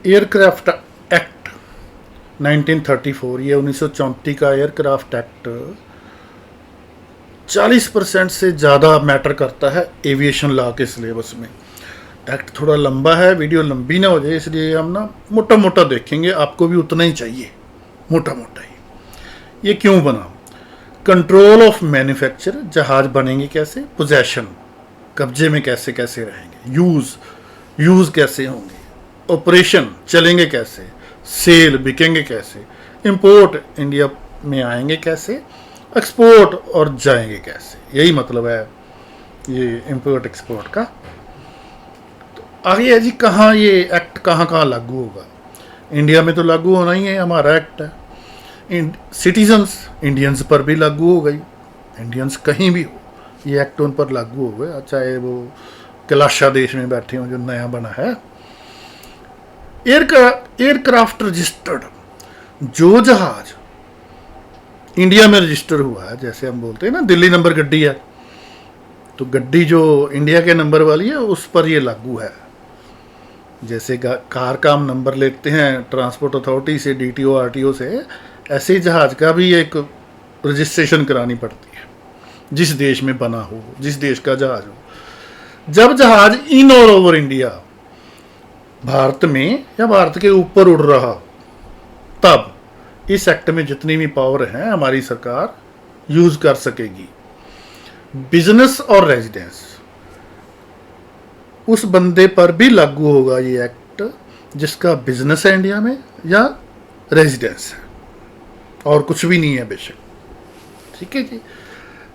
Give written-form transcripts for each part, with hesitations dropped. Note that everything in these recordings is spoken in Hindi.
एयरक्राफ्ट एक्ट 1934, ये 1934 का एयरक्राफ्ट एक्ट 40% से ज़्यादा मैटर करता है एविएशन लॉ के सिलेबस में। एक्ट थोड़ा लंबा है, वीडियो लंबी ना हो जाए, इसलिए हम ना मोटा मोटा देखेंगे, आपको भी उतना ही चाहिए, मोटा मोटा ही। ये क्यों बना? कंट्रोल ऑफ मैन्युफैक्चर, जहाज बनेंगे कैसे, पोजेशन, कब्जे में कैसे कैसे रहेंगे, यूज़ कैसे होंगे, ऑपरेशन चलेंगे कैसे, सेल बिकेंगे कैसे, इंपोर्ट इंडिया में आएंगे कैसे, एक्सपोर्ट और जाएंगे कैसे। यही मतलब है ये इंपोर्ट एक्सपोर्ट का। तो आगे है जी, कहाँ ये एक्ट कहाँ कहाँ लागू होगा? इंडिया में तो लागू होना ही है, हमारा एक्ट है। सिटीजन्स इंडियंस पर भी लागू हो गई, इंडियंस कहीं भी हो ये एक्ट उन पर लागू हो गया, चाहे वो कैलाशा देश में बैठे हो जो नया बना है। एयरक्राफ्ट रजिस्टर्ड, जो जहाज इंडिया में रजिस्टर हुआ है, जैसे हम बोलते हैं ना दिल्ली नंबर गड्डी है, तो गड्डी जो इंडिया के नंबर वाली है उस पर ये लागू है। जैसे कार का हम नंबर लेते हैं ट्रांसपोर्ट अथॉरिटी से, डीटीओ आरटीओ से, ऐसे ही जहाज का भी एक रजिस्ट्रेशन करानी पड़ती है, जिस देश में बना हो, जिस देश का जहाज हो। जब जहाज इन और ओवर इंडिया, भारत में या भारत के ऊपर उड़ रहा, तब इस एक्ट में जितनी भी पावर है हमारी सरकार यूज कर सकेगी। बिजनेस और रेजिडेंस, उस बंदे पर भी लागू होगा ये एक्ट जिसका बिजनेस है इंडिया में या रेजिडेंस है, और कुछ भी नहीं है बेशक, ठीक है जी।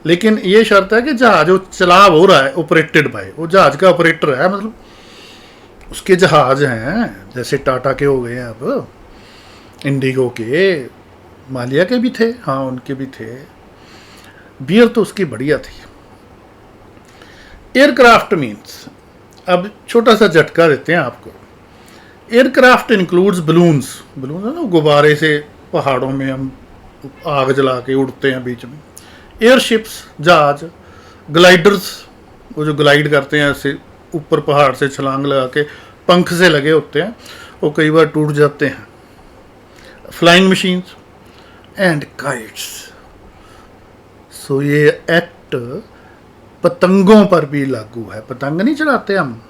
लेकिन ये शर्त है कि जहाज जो चलाव हो रहा है, ऑपरेटेड बाय, वो जहाज का ऑपरेटर है, मतलब उसके जहाज हैं, जैसे टाटा के हो गए हैं, अब इंडिगो के, मालिया के भी थे, हाँ उनके भी थे, बियर तो उसकी बढ़िया थी। एयरक्राफ्ट मीन्स, अब छोटा सा झटका देते हैं आपको। एयरक्राफ्ट इंक्लूड्स बलून्स, बलून है ना, गुब्बारे से पहाड़ों में हम आग जला के उड़ते हैं बीच में। एयरशिप्स, जहाज, ग्लाइडर्स, वो जो ग्लाइड करते हैं ऐसे ऊपर पहाड़ से छलांग लगा के, पंख से लगे होते हैं, वो कई बार टूट जाते हैं। Flying machines and kites. So ये एक्ट पतंगों पर भी लागू है। पतंग नहीं चढ़ाते हम,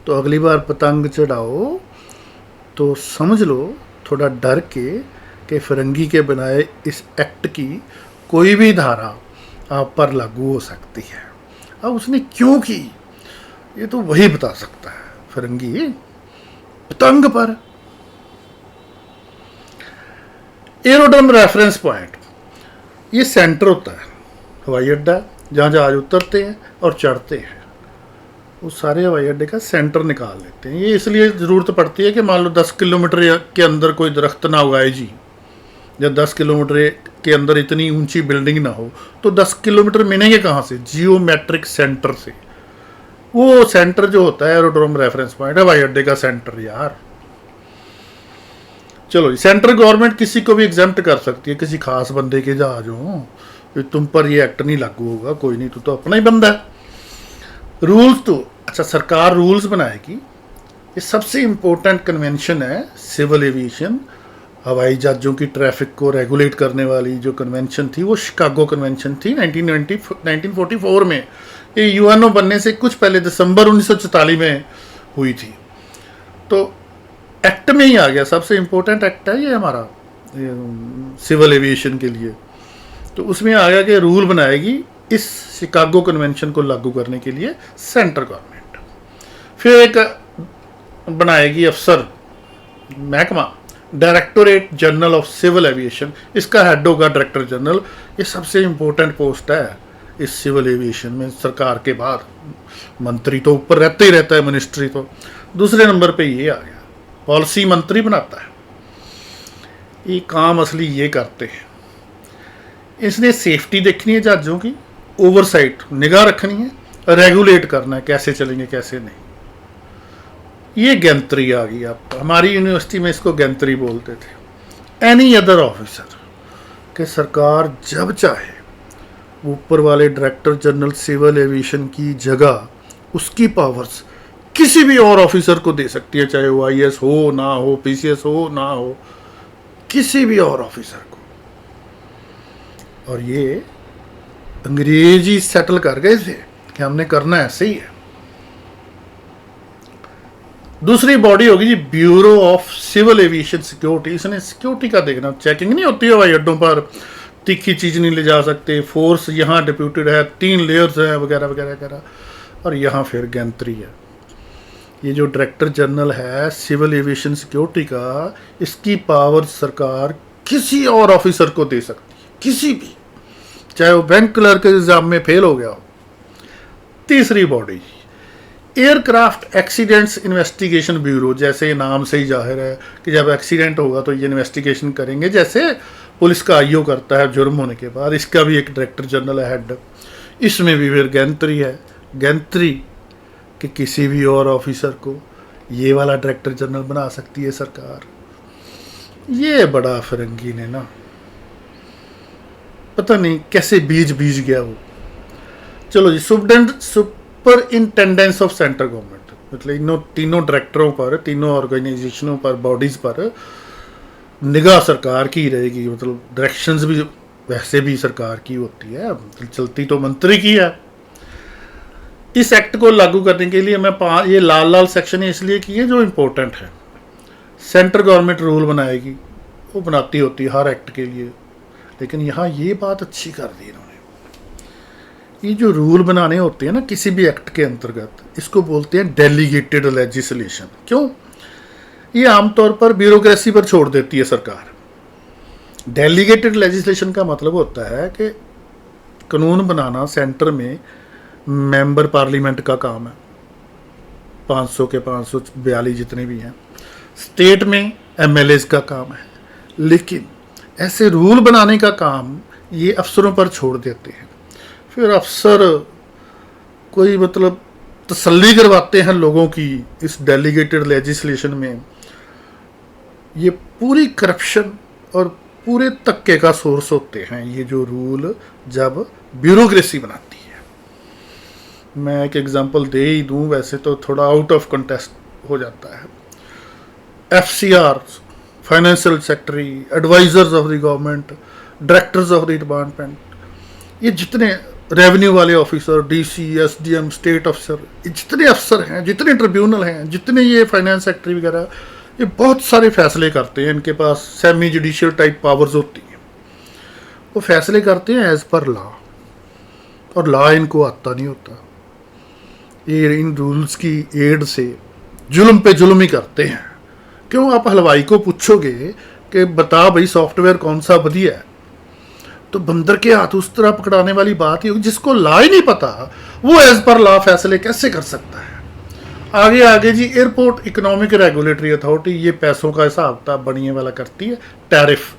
तो अगली बार पतंग चढ़ाओ तो समझ लो थोड़ा डर के कि फिरंगी के बनाए इस एक्ट की कोई भी धारा आप पर लागू हो सकती है। अब उसने क्यों की ये तो वही बता सकता है, फिरंगी पतंग पर। एरोड्रम रेफरेंस पॉइंट, ये सेंटर होता है, हवाई अड्डा जहाँ जहाज उतरते हैं और चढ़ते हैं, वो सारे हवाई अड्डे का सेंटर निकाल लेते हैं। ये इसलिए ज़रूरत पड़ती है कि मान लो 10 किलोमीटर के अंदर कोई दरख्त ना उगाए जी, या 10 किलोमीटर के अंदर इतनी ऊंची बिल्डिंग ना हो, तो 10 किलोमीटर मिलेंगे कहाँ से? जियोमेट्रिक सेंटर से। वो सेंटर जो होता है एरोड्रोम रेफरेंस पॉइंट, हवाई अड्डे का सेंटर यार। चलो जी, सेंट्रल गवर्नमेंट किसी को भी एग्जाम्प्ट कर सकती है, किसी खास बंदे के जहाज हो, तुम पर ये एक्ट नहीं लागू होगा, कोई नहीं, तो अपना ही बंदा है। रूल्स तो अच्छा सरकार रूल्स बनाएगी। ये सबसे इम्पोर्टेंट कन्वेंशन है सिविल एविएशन, हवाई जहाज़ों की ट्रैफिक को रेगुलेट करने वाली जो कन्वेंशन थी वो शिकागो कन्वेंशन थी 1944 में। ये यूएनओ बनने से कुछ पहले दिसंबर 1944 में हुई थी, तो एक्ट में ही आ गया। सबसे इम्पोर्टेंट एक्ट है ये हमारा सिविल एविएशन के लिए। तो उसमें आ गया कि रूल बनाएगी इस शिकागो कन्वेंशन को लागू करने के लिए सेंट्रल गवर्नमेंट। फिर एक बनाएगी अफसर महकमा, directorate general of civil aviation, इसका हेड होगा डायरेक्टर जनरल। ये सबसे इम्पोर्टेंट पोस्ट है इस सिविल एविएशन में सरकार के बाद। मंत्री तो ऊपर रहते ही रहता है, मिनिस्ट्री तो दूसरे नंबर पे ये आ गया। पॉलिसी मंत्री बनाता है, ये काम असली ये करते हैं। इसने सेफ्टी देखनी है जहाज़ों की, ओवरसाइट निगाह रखनी है, रेगुलेट करना है कैसे चलेंगे कैसे नहीं। ये गैंत्री आ गई। आप हमारी यूनिवर्सिटी में इसको गैंत्री बोलते थे। एनी अदर ऑफिसर, कि सरकार जब चाहे ऊपर वाले डायरेक्टर जनरल सिविल एविएशन की जगह उसकी पावर्स किसी भी और ऑफिसर को दे सकती है, चाहे वो IAS हो ना हो, PCS हो ना हो, किसी भी और ऑफिसर को। और ये अंग्रेज ही सेटल कर गए थे कि हमने करना ऐसे ही है। दूसरी बॉडी होगी जी bureau of civil aviation security. इसने सिक्योरिटी का देखना, चेकिंग नहीं होती है हवाई अड्डों पर, तीखी चीज नहीं ले जा सकते, फोर्स यहाँ डिप्यूटेड है, 3 लेयर्स है वगैरह वगैरह वगैरह। और यहाँ फिर गैंत्री है। ये जो डायरेक्टर जनरल है सिविल एविएशन सिक्योरिटी का, इसकी पावर सरकार किसी और ऑफिसर को दे सकती है, किसी भी, चाहे वो बैंक क्लर्क के एग्जाम में फेल हो गया हो। तीसरी body aircraft accidents investigation bureau. जैसे नाम से ही जाहिर है कि जब एक्सीडेंट होगा तो ये इन्वेस्टिगेशन करेंगे, जैसे पुलिस का IO करता है जुर्म होने के बाद। इसका भी एक डायरेक्टर जनरल है हेड। इसमें भी फिर गैंत्री है। गैंत्री कि किसी भी और ऑफिसर को ये वाला डायरेक्टर जनरल बना सकती है सरकार। ये बड़ा फिरंगी ने ना, पता नहीं कैसे बीज गया वो। चलो जी, सुपरिंटेंडेंस ऑफ सेंट्रल गवर्नमेंट, मतलब तीनों डायरेक्टरों पर, तीनों ऑर्गेनाइजेशनों पर, बॉडीज पर निगाह सरकार की रहेगी। मतलब डायरेक्शंस भी वैसे भी सरकार की होती है, मतलब चलती तो मंत्री की है। इस एक्ट को लागू करने के लिए मैं ये लाल सेक्शन इसलिए किए जो इम्पोर्टेंट है। सेंट्रल गवर्नमेंट रूल बनाएगी, वो बनाती होती है हर एक्ट के लिए, लेकिन यहाँ ये बात अच्छी कर दी इन्होंने। ये जो रूल बनाने होते हैं ना किसी भी एक्ट के अंतर्गत, इसको बोलते हैं डेलीगेटेड लेजिस्लेशन। क्यों? ये आमतौर पर ब्यूरोक्रेसी पर छोड़ देती है सरकार। डेलीगेटेड लेजिस्लेशन का मतलब होता है कि कानून बनाना सेंटर में मेंबर पार्लियामेंट का काम है, 500 के 542 जितने भी हैं। स्टेट में MLAs का काम है, लेकिन ऐसे रूल बनाने का काम ये अफसरों पर छोड़ देते हैं। फिर अफसर कोई मतलब तसल्ली करवाते हैं लोगों की इस डेलीगेटेड लेजिस्लेशन में। ये पूरी करप्शन और पूरे तक्के का सोर्स होते हैं ये जो रूल, जब ब्यूरोक्रेसी बनाती है। मैं एक एग्जांपल दे ही दूं, वैसे तो थोड़ा आउट ऑफ कंटेस्ट हो जाता है। FCR, financial secretary, advisers of the government, directors of the department, ये जितने रेवेन्यू वाले ऑफिसर, DC, SDM, स्टेट अफसर, जितने अफसर हैं, जितने ट्रिब्यूनल हैं, जितने ये फाइनेंस सेक्रेटरी वगैरह, ये बहुत सारे फैसले करते हैं। इनके पास सेमी जुडिशियल टाइप पावर्स होती हैं। वो फैसले करते हैं एज पर लॉ, और लॉ इनको आता नहीं होता। ये इन रूल्स की एड से जुल्म पे जुल्म ही करते हैं। क्यों? आप हलवाई को पूछोगे कि बता भाई सॉफ्टवेयर कौन सा बढ़िया है, तो बंदर के हाथ उस तरह पकड़ाने वाली बात ही होगी। जिसको लॉ ही नहीं पता वो एज पर लॉ फैसले कैसे कर सकता है। आगे जी एयरपोर्ट इकोनॉमिक रेगुलेटरी अथॉरिटी, ये पैसों का हिसाब किताब बढ़िया वाला करती है। टैरिफ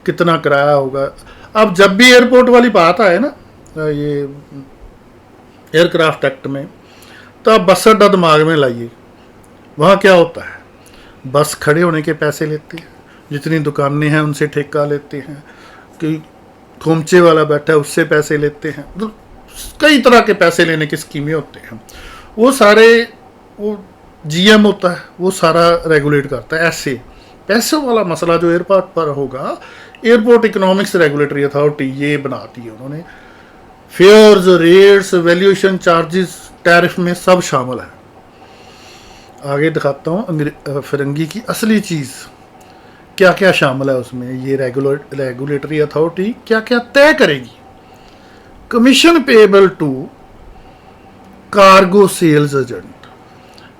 कितना किराया होगा। अब जब भी एयरपोर्ट वाली बात आए ना ये एयरक्राफ्ट एक्ट में, तो आप बस अड्डा दिमाग में लाइए। वहाँ क्या होता है, बस खड़े होने के पैसे लेते हैं, जितनी दुकानें हैं उनसे ठेका लेते हैं, कि खोमचे वाला बैठा है उससे पैसे लेते हैं। मतलब कई तरह के पैसे लेने की स्कीमें होते हैं। वो सारे वो GM होता है, वो सारा रेगुलेट करता है। ऐसे पैसों वाला मसला जो एयरपोर्ट पर होगा, एयरपोर्ट इकोनॉमिक्स रेगुलेटरी अथॉरिटी ये बनाती है उन्होंने। Fares, rates, valuation charges, tariff में सब शामिल है। आगे दिखाता हूँ फिरंगी की असली चीज़ क्या क्या शामिल है उसमें। ये रेगुलेटरी अथॉरिटी क्या क्या तय करेगी। Commission payable to cargo sales agent.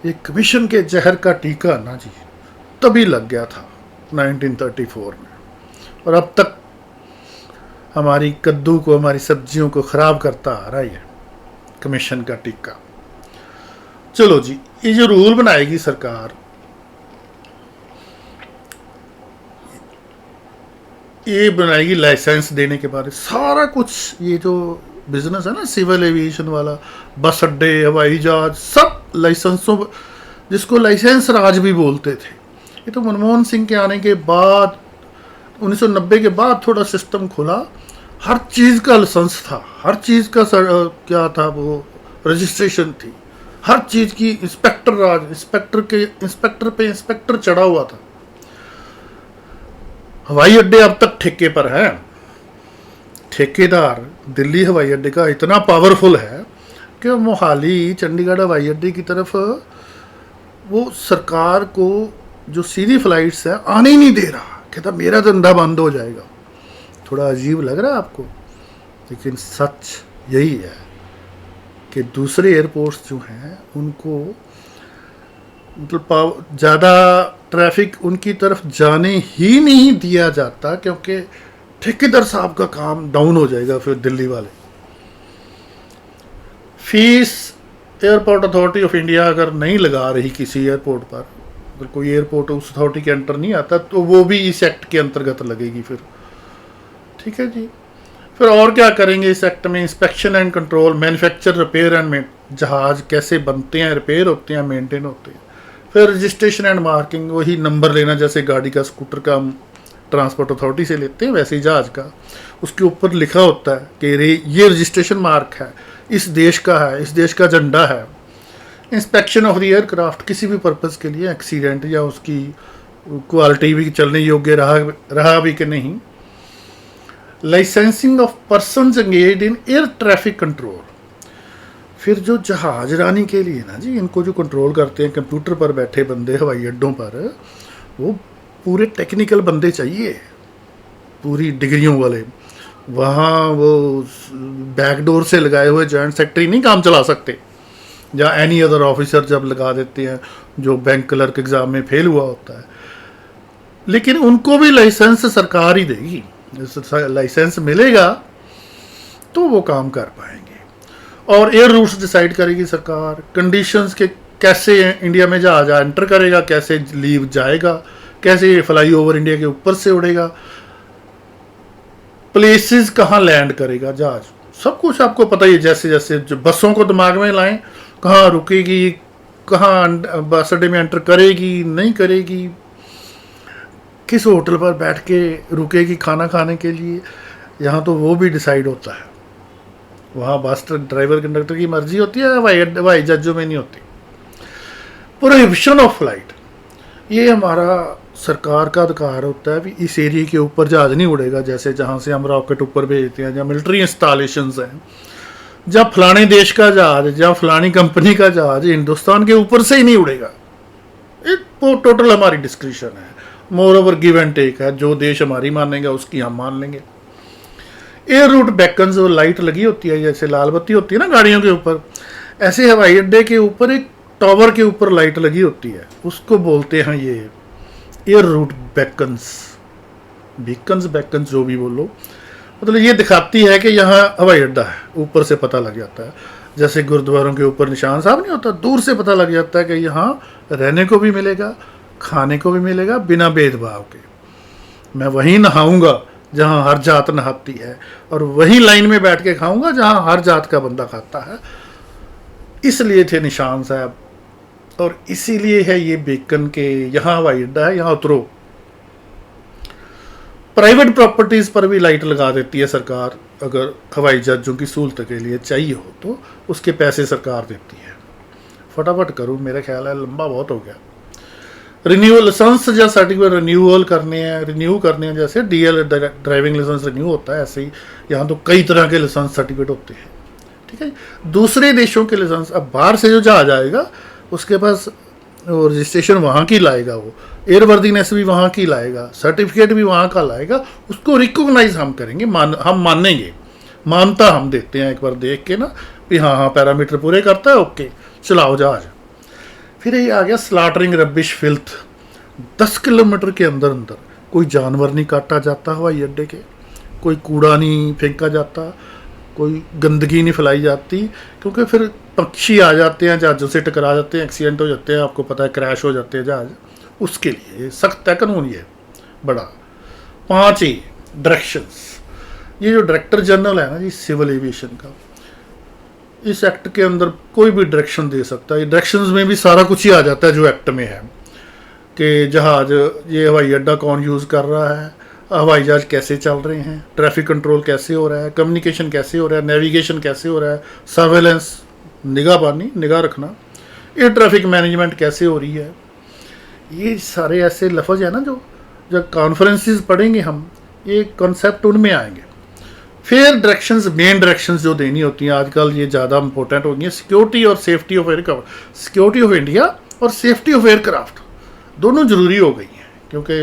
ये कमीशन के जहर का टीका ना जी तभी लग गया था 1934 में, और अब तक हमारी कद्दू को, हमारी सब्जियों को खराब करता आ रहा है कमीशन का टीका। चलो जी, ये जो रूल बनाएगी सरकार, ये बनाएगी लाइसेंस देने के बारे सारा कुछ। ये जो बिजनेस है ना सिविल एविएशन वाला, बस अड्डे, हवाई जहाज, सब लाइसेंसों, जिसको लाइसेंस राज भी बोलते थे। ये तो मनमोहन सिंह के आने के बाद 1990 के बाद थोड़ा सिस्टम खुला। हर चीज़ का लाइसेंस था, हर चीज़ का क्या था, वो रजिस्ट्रेशन थी। हर चीज़ की इंस्पेक्टर राज, इंस्पेक्टर पे इंस्पेक्टर चढ़ा हुआ था। हवाई अड्डे अब तक ठेके पर है। ठेकेदार दिल्ली हवाई अड्डे का इतना पावरफुल है कि मोहाली चंडीगढ़ हवाई अड्डे की तरफ वो सरकार को जो सीधी फ्लाइट्स है आने ही नहीं दे रहा, कहता मेरा धंधा बंद हो जाएगा। थोड़ा अजीब लग रहा है आपको, लेकिन सच यही है कि दूसरे एयरपोर्ट्स जो हैं उनको मतलब ज़्यादा ट्रैफिक उनकी तरफ जाने ही नहीं दिया जाता, क्योंकि ठेकेदार साहब का काम डाउन हो जाएगा। फिर दिल्ली वाले fees airport authority of India अगर नहीं लगा रही किसी एयरपोर्ट पर, अगर कोई एयरपोर्ट उस अथॉरिटी के अंडर नहीं आता, तो वो भी इस एक्ट के अंतर्गत लगेगी फिर। ठीक है जी। फिर और क्या करेंगे इस एक्ट में? Inspection and control, manufacture, repair and जहाज कैसे बनते हैं, रिपेयर होते हैं, मेंटेन होते हैं। फिर रजिस्ट्रेशन एंड मार्किंग, वही नंबर लेना जैसे गाड़ी का, स्कूटर का हम ट्रांसपोर्ट अथॉरिटी से लेते हैं, वैसे ही जहाज का उसके ऊपर लिखा होता है कि ये रजिस्ट्रेशन मार्क है, इस देश का है, इस देश का झंडा है। इंस्पेक्शन ऑफ द एयरक्राफ्ट, किसी भी पर्पज़ के लिए एक्सीडेंट या उसकी क्वालिटी भी चलने योग्य रहा भी कि नहीं। Licensing of persons engaged in air traffic control, फिर जो जहाज रानी के लिए ना जी, इनको जो कंट्रोल करते हैं कंप्यूटर पर बैठे बंदे हवाई अड्डों पर, वो पूरे टेक्निकल बंदे चाहिए, पूरी डिग्रियों वाले। वहाँ वो बैकडोर से लगाए हुए जॉइंट सेक्रेटरी नहीं काम चला सकते, या एनी अदर ऑफिसर जब लगा देते हैं जो बैंक क्लर्क एग्ज़ाम में फेल हुआ होता है। लेकिन उनको भी लाइसेंस सरकार ही देगी, लाइसेंस मिलेगा तो वो काम कर पाएंगे। और एयर रूट्स डिसाइड करेगी सरकार, कंडीशंस के कैसे इंडिया में जहाज एंटर करेगा, कैसे लीव जाएगा, कैसे फ्लाई ओवर इंडिया के ऊपर से उड़ेगा, प्लेसेस कहाँ लैंड करेगा जहाज, सब कुछ आपको पता ही है। जैसे जैसे जो बसों को दिमाग में लाएं, कहाँ रुकेगी, कहाँ बस अड्डे में एंटर करेगी, नहीं करेगी, किस होटल पर बैठ के रुकेगी खाना खाने के लिए, यहाँ तो वो भी डिसाइड होता है। वहाँ बस ड्राइवर कंडक्टर की मर्जी होती है, हवाई जहाजों में नहीं होती। प्रोहिबिशन ऑफ फ्लाइट, ये हमारा सरकार का अधिकार होता है भी इस एरिया के ऊपर जहाज नहीं उड़ेगा। जैसे जहाँ से हम रॉकेट ऊपर भेजते हैं, जहाँ मिलिट्री इंस्टॉलेशंस हैं, जहाँ फलाने देश का जहाज, जहाँ फलानी कंपनी का जहाज हिंदुस्तान के ऊपर से ही नहीं उड़ेगा। वो टोटल हमारी डिस्क्रिप्शन है, moreover give and take है। जो देश हमारी मानेगा उसकी हम मान लेंगे। एयर रूट बैकन्स, वो लाइट लगी होती है जैसे लाल बत्ती होती है ना गाड़ियों के ऊपर, ऐसे हवाई अड्डे के ऊपर एक टावर के ऊपर लाइट लगी होती है, उसको बोलते हैं ये एयर रूट बैकन्स, बीकन्स, बैकन्स जो भी बोलो। मतलब ये दिखाती है कि यहाँ हवाई अड्डा है, ऊपर से पता लग जाता है। जैसे गुरुद्वारों के ऊपर निशान साहब नहीं होता, दूर से पता लग जाता है कि यहाँ रहने को भी मिलेगा, खाने को भी मिलेगा, बिना भेदभाव के। मैं वहीं नहाऊंगा जहाँ हर जात नहाती है, और वही लाइन में बैठ के खाऊंगा जहाँ हर जात का बंदा खाता है। इसलिए थे निशान साहब, और इसीलिए है ये बेकन के यहाँ हवाई अड्डा है, यहाँ उतरो। प्राइवेट प्रॉपर्टीज़ पर भी लाइट लगा देती है सरकार, अगर हवाई जहाज़ों की सहूलत के लिए चाहिए हो तो उसके पैसे सरकार देती है। फटाफट करूँ, मेरा ख्याल है लंबा बहुत हो गया। रिन्यूअल लाइसेंस या सर्टिफिकेट रिन्यू करने हैं, जैसे डीएल ड्राइविंग लाइसेंस रिन्यू होता है, ऐसे ही यहाँ तो कई तरह के लाइसेंस सर्टिफिकेट होते हैं। ठीक है, दूसरे देशों के लाइसेंस, अब बाहर से जो जहाज आएगा उसके पास रजिस्ट्रेशन वहाँ की लाएगा, वो एयरवर्दीनेस भी वहाँ की लाएगा, सर्टिफिकेट भी वहाँ का लाएगा, उसको रिकॉग्नाइज हम करेंगे, हम मानेंगे, मानता हम देते हैं एक बार देख के ना कि हाँ पैरामीटर पूरे करता है, ओके चलाओ जहाज। फिर ये आ गया स्लाटरिंग रबिश फिल्थ, 10 किलोमीटर के अंदर अंदर कोई जानवर नहीं काटा जाता हवाई अड्डे के, कोई कूड़ा नहीं फेंका जाता, कोई गंदगी नहीं फैलाई जाती, क्योंकि फिर पक्षी आ जाते हैं, जहाज़ों से टकरा जाते हैं, एक्सीडेंट हो जाते हैं, आपको पता है क्रैश हो जाते हैं जहाज़। उसके लिए सख्त है कानून ये बड़ा। 5 डायरेक्शंस, ये जो डायरेक्टर जनरल है ना जी सिविल एविएशन का, इस एक्ट के अंदर कोई भी डायरेक्शन दे सकता है। डायरेक्शंस में भी सारा कुछ ही आ जाता है जो एक्ट में है, कि जहाज, ये हवाई अड्डा कौन यूज़ कर रहा है, हवाई जहाज कैसे चल रहे हैं, ट्रैफिक कंट्रोल कैसे हो रहा है, कम्युनिकेशन कैसे हो रहा है, नेविगेशन कैसे हो रहा है, सर्वेलेंस, निगाहबानी, निगाह रखना, एयर ट्रैफिक मैनेजमेंट कैसे हो रही है। ये सारे ऐसे लफ्ज़ है ना जो जब कॉन्फ्रेंसेस पढ़ेंगे हम, ये कॉन्सेप्ट उनमें आएंगे। फिर डायरेक्शंस, मेन डायरेक्शंस जो देनी होती हैं आजकल ये ज़्यादा इंपॉर्टेंट हो गई हैं। सिक्योरिटी और safety of aircraft, security of India और सेफ्टी ऑफ एयरक्राफ्ट दोनों ज़रूरी हो गई हैं, क्योंकि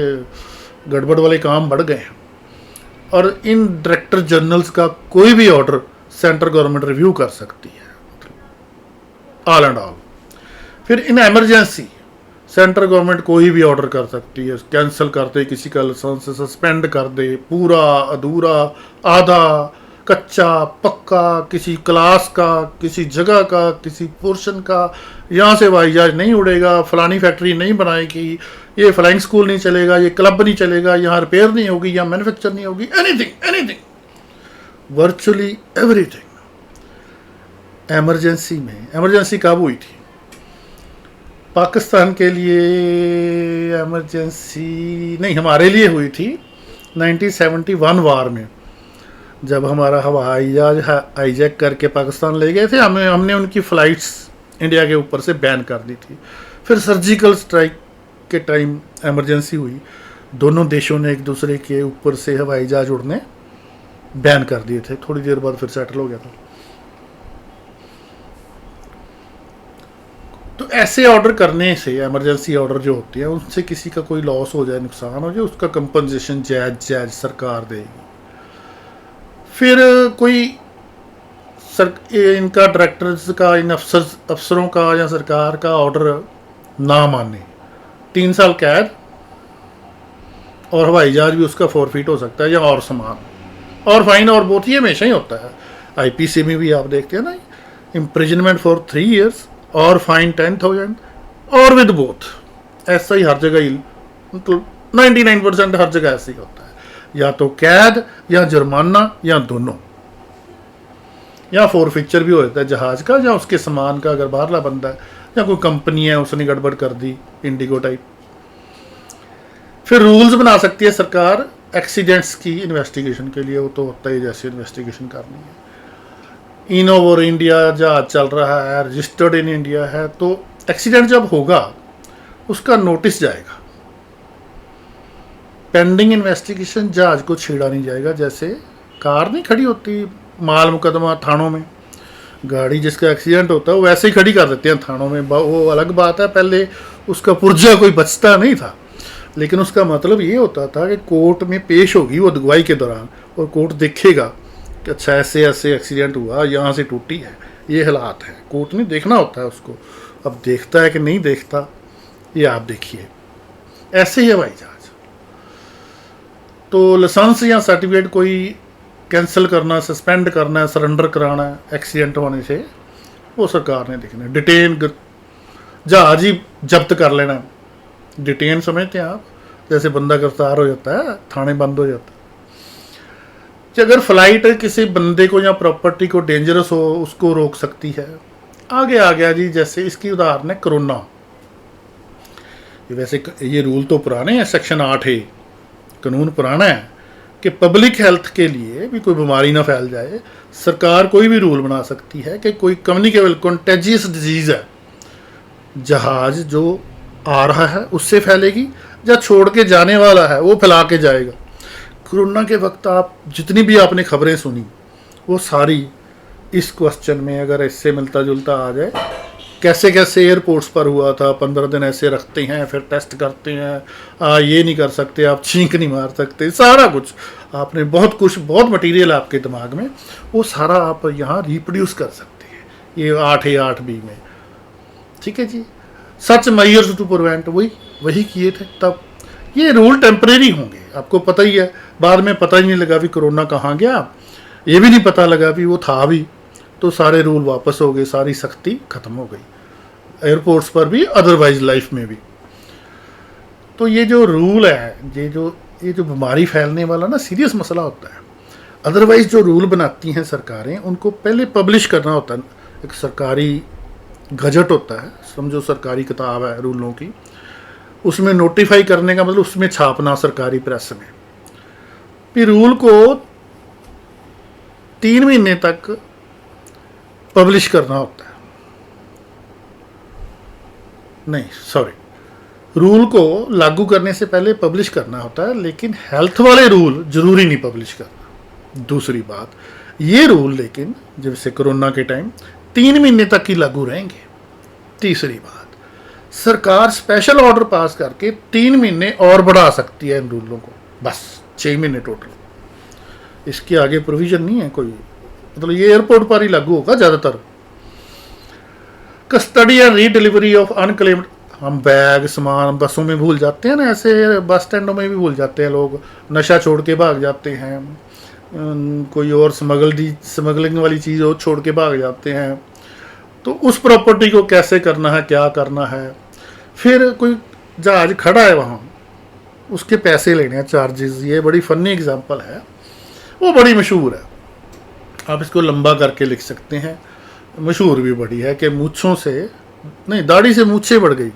गड़बड़ वाले काम बढ़ गए हैं। और इन डायरेक्टर जनरल्स का कोई भी ऑर्डर सेंट्रल गवर्नमेंट रिव्यू कर सकती है, ऑल एंड ऑल। फिर इन एमरजेंसी सेंट्रल गवर्नमेंट कोई भी ऑर्डर कर सकती है, कैंसिल कर दे, किसी का लाइसेंस सस्पेंड कर दे, पूरा अधूरा, आधा, कच्चा, पक्का, किसी क्लास का, किसी जगह का, किसी पोर्शन का, यहाँ से हवाई जहाज नहीं उड़ेगा, फलानी फैक्ट्री नहीं बनाएगी, ये फ्लाइंग स्कूल नहीं चलेगा, ये क्लब नहीं चलेगा, यहाँ रिपेयर नहीं होगी, यहाँ मैन्युफैक्चर नहीं होगी, anything anything, virtually everything. Emergency में, एमरजेंसी कब हुई थी पाकिस्तान के लिए? एमरजेंसी नहीं, हमारे लिए हुई थी 1971 वार में, जब हमारा हवाई जहाज हाईजैक करके पाकिस्तान ले गए थे। हमने उनकी फ़्लाइट्स इंडिया के ऊपर से बैन कर दी थी। फिर सर्जिकल स्ट्राइक के टाइम एमरजेंसी हुई, दोनों देशों ने एक दूसरे के ऊपर से हवाई जहाज उड़ने बैन कर दिए थे। थोड़ी देर बाद फिर सेटल हो गया था। तो ऐसे ऑर्डर करने से, एमरजेंसी ऑर्डर जो होती है, उनसे किसी का कोई लॉस हो जाए, नुकसान हो जाए, उसका कंपनसेशन जायज़ सरकार देगी। फिर कोई इनका डायरेक्टर्स का, इन अफसरों का या सरकार का ऑर्डर ना माने, 3 साल कैद और हवाई जहाज भी उसका फॉरफिट हो सकता है, या और सामान और फाइन और बहुत ही हमेशा ही होता है। आईपीसी में भी आप देखते हैं ना, इम्प्रिजनमेंट फॉर 3 years और फाइन 10,000 और विद बोथ। ऐसा ही हर जगह ही, मतलब 99% हर जगह ऐसे ही होता है, या तो कैद या जुर्माना या दोनों, या फॉरफिक्चर भी हो जाता है जहाज का या उसके सामान का, अगर बाहरला बंदा है या कोई कंपनी है उसने गड़बड़ कर दी, इंडिगो टाइप। फिर रूल्स बना सकती है सरकार एक्सीडेंट्स की इन्वेस्टिगेशन के लिए, वो तो होता ही जैसे इन्वेस्टिगेशन करनी है। इन ओवर इंडिया जहाज चल रहा है, रजिस्टर्ड इन इंडिया है, तो एक्सीडेंट जब होगा उसका नोटिस जाएगा। पेंडिंग इन्वेस्टिगेशन जहाज को छेड़ा नहीं जाएगा। जैसे कार नहीं खड़ी होती माल मुकदमा थानों में, गाड़ी जिसका एक्सीडेंट होता है वो वैसे ही खड़ी कर देते हैं थानों में, वो अलग बात है। पहले उसका पुर्जा कोई बचता नहीं था, लेकिन उसका मतलब ये होता था कि कोर्ट में पेश होगी वो गवाही के दौरान, और कोर्ट देखेगा कि अच्छा ऐसे ऐसे एक्सीडेंट हुआ, यहाँ से टूटी है, ये हालात है। कोर्ट ने देखना होता है उसको, अब देखता है कि नहीं देखता ये आप देखिए। ऐसे ही हवाई जहाज, तो लाइसेंस या सर्टिफिकेट कोई कैंसिल करना, सस्पेंड करना है, सरेंडर कराना है एक्सीडेंट होने से, वो सरकार ने देखना है। डिटेन, जहाज ही जब्त कर लेना। डिटेन समझते हैं आप, जैसे बंदा गिरफ्तार हो जाता है, थाने बंद हो जाता है। कि अगर फ्लाइट किसी बंदे को या प्रॉपर्टी को डेंजरस हो, उसको रोक सकती है। आगे आ गया जी, जैसे इसकी उदाहरण है कोरोना। वैसे ये रूल तो पुराने हैं, सेक्शन 8A कानून पुराना है कि पब्लिक हेल्थ के लिए भी कोई बीमारी ना फैल जाए, सरकार कोई भी रूल बना सकती है कि कोई कम्युनिकेबल कॉन्टेजियस डिजीज़ है, जहाज जो आ रहा है उससे फैलेगी, या छोड़ के जाने वाला है वो फैला के जाएगा। कोरोना के वक्त आप जितनी भी आपने खबरें सुनी, वो सारी इस क्वेश्चन में अगर इससे मिलता जुलता आ जाए, कैसे कैसे एयरपोर्ट्स पर हुआ था, 15 दिन ऐसे रखते हैं, फिर टेस्ट करते हैं, ये नहीं कर सकते आप, छींक नहीं मार सकते, सारा कुछ आपने, बहुत कुछ, बहुत मटेरियल आपके दिमाग में, वो सारा आप यहाँ रिप्रोड्यूस कर सकते हैं ये 8A8B में। ठीक है जी, सच मेजर्स टू प्रिवेंट वही किए थे तब। ये रूल टेम्परेरी होंगे, आपको पता ही है। बाद में पता ही नहीं लगा भी कोरोना कहाँ गया, ये भी नहीं पता लगा भी वो था भी, तो सारे रूल वापस हो गए, सारी सख्ती ख़त्म हो गई एयरपोर्ट्स पर भी, अदरवाइज लाइफ में भी। तो ये जो रूल है, ये जो बीमारी फैलने वाला ना सीरियस मसला होता है। अदरवाइज जो रूल बनाती हैं सरकारें, उनको पहले पब्लिश करना होता है, एक सरकारी गजट होता है, समझो सरकारी किताब है रूलों की, उसमें नोटिफाई करने का मतलब उसमें छापना सरकारी प्रेस में। फिर रूल को 3 महीने तक पब्लिश करना होता है। नहीं सॉरी, रूल को लागू करने से पहले पब्लिश करना होता है, लेकिन हेल्थ वाले रूल जरूरी नहीं पब्लिश करना। दूसरी बात, ये रूल लेकिन जैसे कोरोना के टाइम 3 महीने तक ही लागू रहेंगे। तीसरी बात, सरकार स्पेशल ऑर्डर पास करके 3 महीने और बढ़ा सकती है इन रूलों को, बस 6 महीने टोटल। इसके आगे प्रोविजन नहीं है कोई, मतलब ये एयरपोर्ट पर ही लागू होगा ज़्यादातर। Custody and redelivery of unclaimed, हम बैग सामान बसों में भूल जाते हैं ना, ऐसे बस स्टैंडों में भी भूल जाते हैं लोग, नशा छोड़ के भाग जाते हैं, कोई और स्मगलिंग वाली चीज़ और छोड़ के भाग जाते हैं। तो उस प्रॉपर्टी को कैसे करना है, क्या करना है। फिर कोई जहाज खड़ा है वहाँ, उसके पैसे लेने हैं, चार्जेस। ये बड़ी फनी एग्जांपल है, वो बड़ी मशहूर है, आप इसको लंबा करके लिख सकते हैं। मशहूर भी बड़ी है कि मूछों से नहीं, दाढ़ी से मूछें बढ़ गई।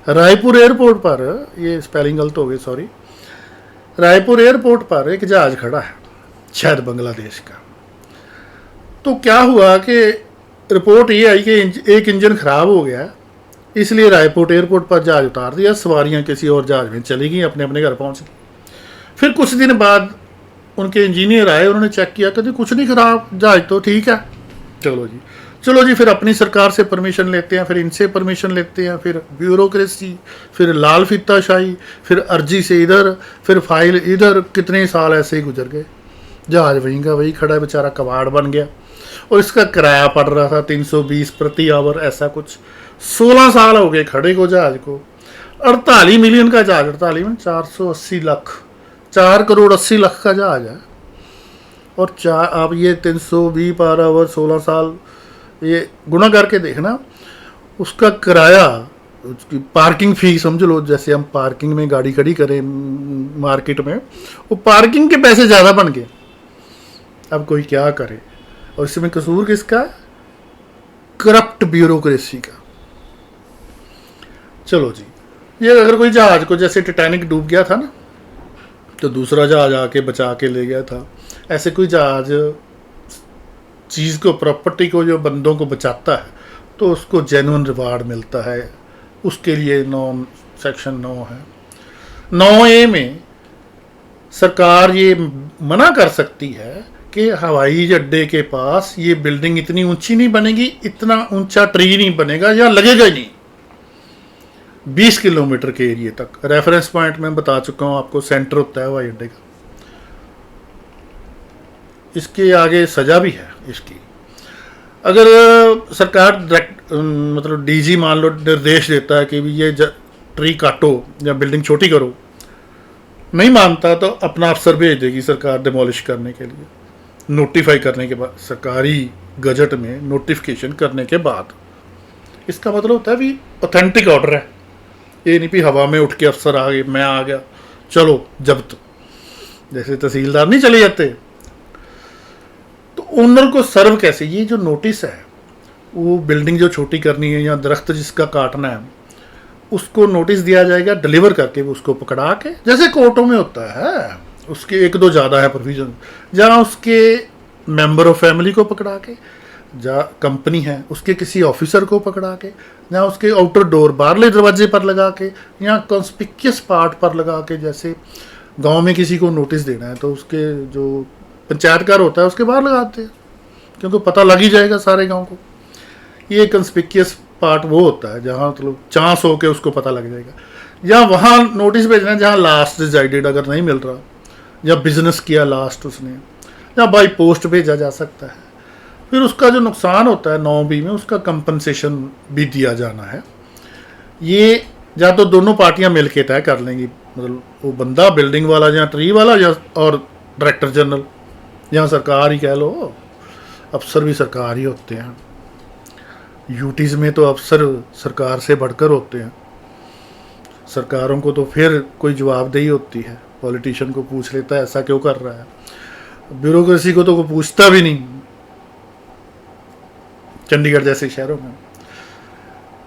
रायपुर एयरपोर्ट पर, ये स्पेलिंग गलत हो गई सॉरी, रायपुर एयरपोर्ट पर एक जहाज खड़ा है, शायद बांग्लादेश का। तो क्या हुआ कि रिपोर्ट ये आई कि एक इंजन खराब हो गया, इसलिए रायपुर एयरपोर्ट पर जहाज उतार दिया, सवारियां किसी और जहाज में चली गई, अपने अपने घर पहुंच गई। फिर कुछ दिन बाद उनके इंजीनियर आए, उन्होंने चेक किया, कहते कुछ नहीं खराब, जहाज तो ठीक है। चलो जी फिर अपनी सरकार से परमिशन लेते हैं, फिर इनसे परमिशन लेते हैं, फिर ब्यूरोक्रेसी, फिर लाल फीताशाही, फिर अर्जी से इधर, फिर फाइल इधर, कितने साल ऐसे ही गुजर गए। जहाज वहीं का वही खड़ा है, बेचारा कबाड़ बन गया। और इसका किराया पड़ रहा था 320 प्रति आवर, ऐसा कुछ। 16 साल हो गए खड़े को जहाज को। 48 मिलियन का जहाज, 48 में 480 लाख, 4 करोड़ 80 लाख का जहाज है। और आप ये 320 पर आवर 16 साल ये गुणा करके देखना, उसका किराया, उसकी पार्किंग फी समझ लो, जैसे हम पार्किंग में गाड़ी खड़ी करें मार्केट में, वो पार्किंग के पैसे ज़्यादा बन गए। अब कोई क्या करे, और इसमें कसूर किसका? करप्ट ब्यूरोक्रेसी का। चलो जी, ये अगर कोई जहाज को, जैसे टाइटैनिक डूब गया था ना, तो दूसरा जहाज आके बचा के ले गया था, ऐसे कोई जहाज चीज़ को, प्रॉपर्टी को, जो बंदों को बचाता है, तो उसको जेन्युइन रिवार्ड मिलता है। उसके लिए सेक्शन 9 है। 9A में सरकार ये मना कर सकती है कि हवाई अड्डे के पास ये बिल्डिंग इतनी ऊंची नहीं बनेगी, इतना ऊंचा ट्री नहीं बनेगा, या लगेगा ही नहीं 20 किलोमीटर के एरिए तक। रेफरेंस पॉइंट में बता चुका हूँ आपको, सेंटर होता है हवाई अड्डे का। इसके आगे सजा भी है इसकी। अगर सरकार डायरेक्ट, मतलब डीजी मान लो निर्देश देता है कि भी ये ट्री काटो या बिल्डिंग छोटी करो, नहीं मानता तो अपना अफसर भेज देगी सरकार डिमोलिश करने के लिए, नोटिफाई करने के बाद, सरकारी गजट में नोटिफिकेशन करने के बाद। इसका मतलब होता है भी ऑथेंटिक ऑर्डर है, ये नहीं भी हवा में उठ के अफसर आ गए, मैं आ गया चलो जब्त, जैसे तहसीलदार नहीं चले जाते। तो ओनर को सर्व कैसे, ये जो नोटिस है, वो बिल्डिंग जो छोटी करनी है या दरख्त जिसका काटना है, उसको नोटिस दिया जाएगा डिलीवर करके, वो उसको पकड़ा के, जैसे कोर्टों में होता है, उसके 1-2 ज़्यादा है प्रोविजन, जहाँ उसके मेंबर ऑफ फैमिली को पकड़ा के, जहाँ कंपनी है उसके किसी ऑफिसर को पकड़ा के, जहाँ उसके आउटर डोर बाहरले दरवाजे पर लगा के, या कॉन्स्पिक्यूअस पार्ट पर लगा के। जैसे गांव में किसी को नोटिस देना है तो उसके जो पंचायतकार होता है उसके बाहर लगाते हैं, क्योंकि पता लग ही जाएगा सारे गांव को। ये कंस्पिक्यूअस पार्ट वो होता है जहाँ मतलब चांस हो के उसको पता लग जाएगा। या वहाँ नोटिस भेजना है जहाँ लास्ट डिसाइडेड अगर नहीं मिल रहा, या बिजनेस किया लास्ट उसने, या बाई पोस्ट भेजा जा सकता है। फिर उसका जो नुकसान होता है 9B में, उसका कंपनसेशन भी दिया जाना है। ये या तो दोनों पार्टियां मिलके तय कर लेंगी, मतलब वो बंदा बिल्डिंग वाला या ट्री वाला, या और डायरेक्टर जनरल, या सरकार ही कह लो, अफसर भी सरकार ही होते हैं। यूटीज़ में तो अफसर सरकार से बढ़कर होते हैं। सरकारों को तो फिर कोई जवाबदेही होती है, पॉलिटिशियन को पूछ लेता है ऐसा क्यों कर रहा है, ब्यूरोक्रेसी को तो कोई पूछता भी नहीं, चंडीगढ़ जैसे शहरों में।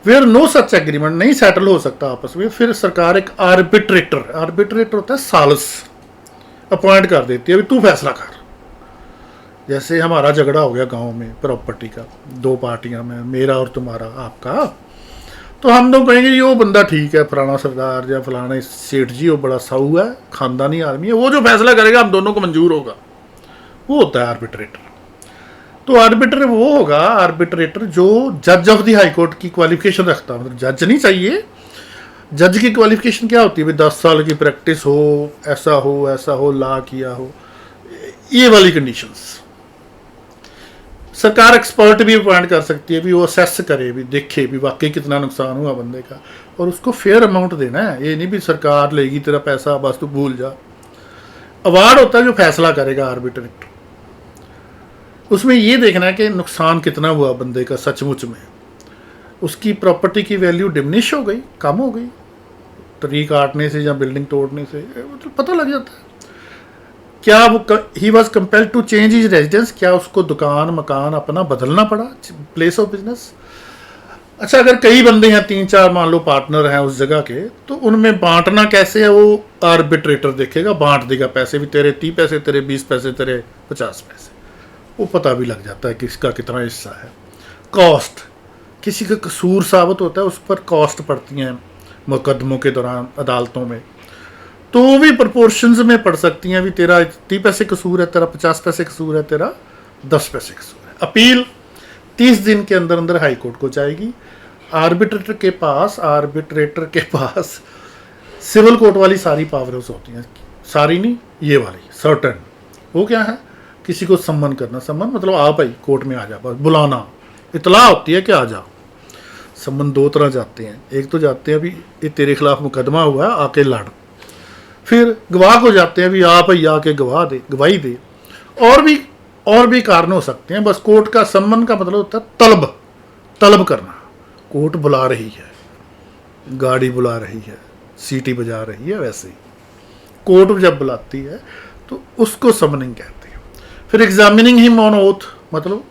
फिर नो सच एग्रीमेंट, नहीं सेटल हो सकता आपस में। फिर सरकार एक आर्बिट्रेटर होता है सालस, अपॉइंट कर देती है, अभी तू फैसला कर। जैसे हमारा झगड़ा हो गया गांव में प्रॉपर्टी का, 2 पार्टियां में, मेरा और तुम्हारा आपका, तो हम तो कहेंगे जी वो बंदा ठीक है, फलाना सरदार या फलाना सेठ जी वो बड़ा साऊ है, खानदानी आदमी है, वो जो फैसला करेगा हम दोनों को मंजूर होगा, वो होता है आर्बिट्रेटर। तो आर्बिट्रेटर वो होगा, आर्बिट्रेटर जो जज ऑफ द हाई कोर्ट की क्वालिफिकेशन रखता है, मतलब जज नहीं चाहिए। जज की क्वालिफिकेशन क्या होती है भाई, 10 साल की प्रैक्टिस हो, ऐसा हो, ला किया हो, ये वाली कंडीशंस। सरकार एक्सपर्ट भी अपॉइंट कर सकती है, भी वो असेस करे, भी देखे भी वाकई कितना नुकसान हुआ बंदे का, और उसको फेयर अमाउंट देना है। ये नहीं भी सरकार लेगी तेरा पैसा बस तू भूल जा। अवार्ड होता है जो फैसला करेगा आर्बिट्रेटर, उसमें ये देखना है कि नुकसान कितना हुआ बंदे का सचमुच में, उसकी प्रॉपर्टी की वैल्यू डिमिनिश हो गई, कम हो गई ट्री काटने से या बिल्डिंग तोड़ने से, मतलब पता लग जाता है। क्या वो he was compelled to change his residence, क्या उसको दुकान मकान अपना बदलना पड़ा, प्लेस ऑफ बिजनेस। अच्छा, अगर कई बंदे हैं, 3-4 मान लो पार्टनर हैं उस जगह के, तो उनमें बांटना कैसे है वो आर्बिट्रेटर देखेगा, बांट देगा पैसे भी, तेरे 30 पैसे, तेरे 20 पैसे, तेरे 50 पैसे, वो पता भी लग जाता है किसका कितना हिस्सा है। कॉस्ट, किसी का कसूर साबित होता है उस पर कॉस्ट पड़ती हैं मुकदमों के दौरान अदालतों में, तो वो भी प्रोपोर्शंस में पड़ सकती हैं। भी तेरा 30 पैसे कसूर है, तेरा 50 पैसे कसूर है, तेरा 10 पैसे कसूर है। अपील 30 दिन के अंदर अंदर हाई कोर्ट को जाएगी। आर्बिट्रेटर के पास सिविल कोर्ट वाली सारी पावर्स होती हैं, सारी नहीं, ये वाली सर्टन। वो क्या है, किसी को सम्मन करना, सम्मन मतलब आ भाई कोर्ट में आ जा, बस बुलाना, इतला होती है कि आ जा। सम्मन 2 तरह जाते हैं, एक तो जाते हैं भी ये तेरे खिलाफ मुकदमा हुआ है आके लड़, फिर गवाह को जाते हैं भी आप ही आके गवाही दे, और भी कारण हो सकते हैं। बस कोर्ट का सम्मन का मतलब होता है तलब करना। कोर्ट बुला रही है, गाड़ी बुला रही है, सीटी बजा रही है, वैसे ही कोर्ट जब बुलाती है तो उसको समनिंग कहते हैं। फिर एग्जामिनिंग हिम ऑन ओथ, मतलब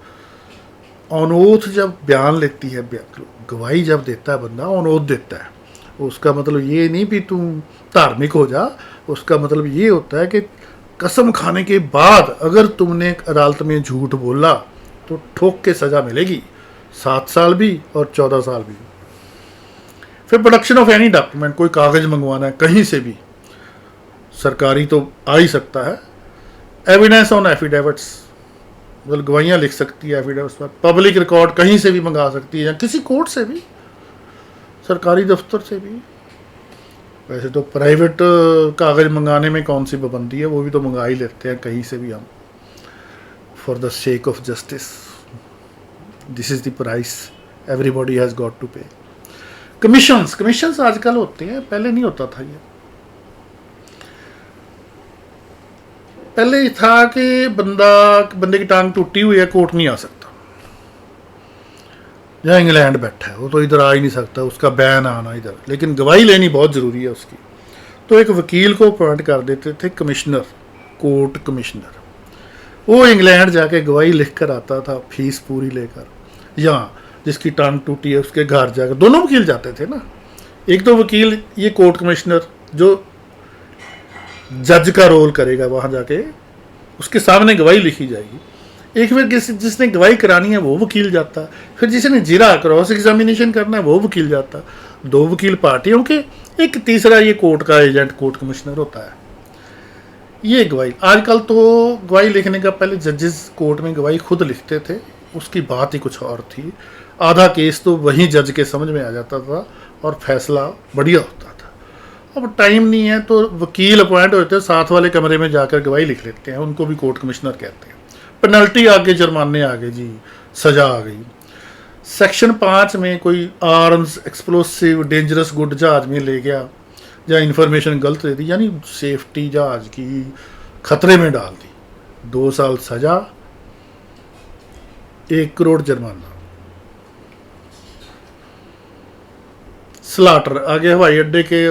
ऑन ओथ जब बयान लेती है, गवाही जब देता है बंदा, ऑन ओथ देता है, उसका मतलब ये नहीं भी तू धार्मिक हो जा, उसका मतलब ये होता है कि कसम खाने के बाद अगर तुमने अदालत में झूठ बोला तो ठोक के सजा मिलेगी, 7 साल भी और 14 साल भी। फिर प्रोडक्शन ऑफ एनी डॉक्यूमेंट, कोई कागज मंगवाना है कहीं से भी, सरकारी तो आ ही सकता है। एविडेंस ऑन एफिडेविट्स, मतलब गवाहियाँ लिख सकती है एफिडेविट्स पर। पब्लिक रिकॉर्ड कहीं से भी मंगा सकती है, या किसी कोर्ट से भी, सरकारी दफ्तर से भी। वैसे तो प्राइवेट कागज मंगाने में कौन सी पाबंदी है, वो भी तो मंगा ही लेते हैं कहीं से भी हम, for the sake of justice. This is the price everybody has got to pay. Commissions आजकल होते हैं, पहले नहीं होता था ये। पहले ये था कि बंदे की टांग टूटी हुई है, कोर्ट नहीं आ सकता, या इंग्लैंड बैठा है वो तो इधर आ ही नहीं सकता, उसका बैन आना इधर, लेकिन गवाही लेनी बहुत ज़रूरी है उसकी। तो एक वकील को अपॉइंट कर देते थे कमिश्नर, कोर्ट कमिश्नर, वो इंग्लैंड जाके गवाही लिख कर आता था, फीस पूरी लेकर, या जिसकी टांग टूटी है उसके घर जाकर, दोनों वकील जाते थे ना। एक तो वकील ये कोर्ट कमिश्नर जो जज का रोल करेगा, वहाँ जाके उसके सामने गवाही लिखी जाएगी। एक फिर जिसने गवाही करानी है वो वकील जाता, फिर जिसने जिरा क्रॉस एग्जामिनेशन करना है वो वकील जाता। 2 वकील पार्टियों के, एक तीसरा ये कोर्ट का एजेंट, कोर्ट कमिश्नर होता है। ये गवाही, आजकल तो गवाही लिखने का, पहले जजेस कोर्ट में गवाही खुद लिखते थे, उसकी बात ही कुछ और थी। आधा केस तो वहीं जज के समझ में आ जाता था और फैसला बढ़िया होता था। अब टाइम नहीं है तो वकील अपॉइंट होते हैं, साथ वाले कमरे में जाकर गवाही लिख लेते हैं, उनको भी कोर्ट कमिश्नर कहते हैं। पेनल्टी आगे, जुर्माने आगे जी, सजा आ गई। सेक्शन 5 में कोई आर्म्स, एक्सप्लोसिव, डेंजरस गुड जहाज में ले गया, या इन्फॉर्मेशन गलत दे दी, यानी सेफ्टी जहाज की खतरे में डाल दी, 2 साल सजा, 1 करोड़ जुर्माना। स्लाटर, आगे हवाई अड्डे के